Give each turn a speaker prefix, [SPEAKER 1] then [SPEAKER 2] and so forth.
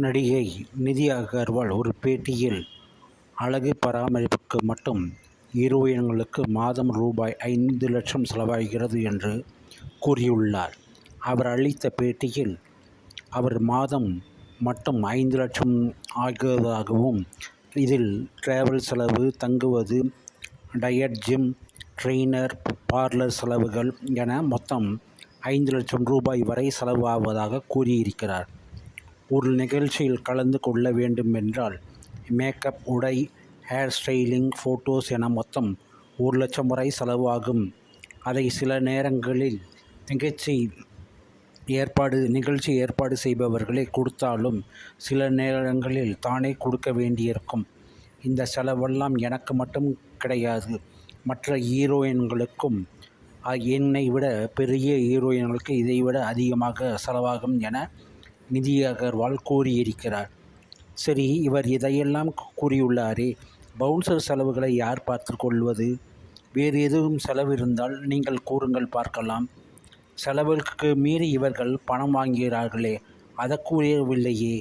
[SPEAKER 1] நடிகை நிதி அகர்வால் ஒரு பேட்டியில் அழகு பராமரிப்புக்கு மட்டும் ஹீரோயின்களுக்கு மாதம் ரூபாய் 5 லட்சம் செலவாகிறது என்று கூறியுள்ளார். அவர் அளித்த பேட்டியில் அவர் மாதம் மட்டும் 5 லட்சம் ஆகிறதாகவும், இதில் டிராவல் செலவு, தங்குவது, டயட், ஜிம் ட்ரெய்னர், பார்லர் செலவுகள் என மொத்தம் 5 லட்சம் ரூபாய் வரை செலவாவதாக கூறியிருக்கிறார். ஒரு நிகழ்ச்சியில் கலந்து கொள்ள வேண்டுமென்றால் மேக்கப், உடை, ஹேர் ஸ்டைலிங், ஃபோட்டோஸ் என மொத்தம் 1 லட்சம் வரை செலவாகும். அதை சில நேரங்களில் நிகழ்ச்சி ஏற்பாடு செய்பவர்களே கொடுத்தாலும் சில நேரங்களில் தானே கொடுக்க வேண்டியிருக்கும். இந்த செலவெல்லாம் எனக்கு மட்டும் கிடையாது, மற்ற ஹீரோயின்களுக்கும், என்னை விட பெரிய ஹீரோயின்களுக்கு இதைவிட அதிகமாக செலவாகும் என நிதி அகர்வால் கூறியிருக்கிறார். சரி, இவர் இதையெல்லாம் கூறியுள்ளாரே, பவுன்சர் செலவுகளை யார் பார்த்து கொள்வது? வேறு எதுவும் செலவு இருந்தால் நீங்கள் கூறுங்கள் பார்க்கலாம். செலவுக்கு மீறி இவர்கள் பணம் வாங்குகிறார்களே, அதை கூறவில்லையே.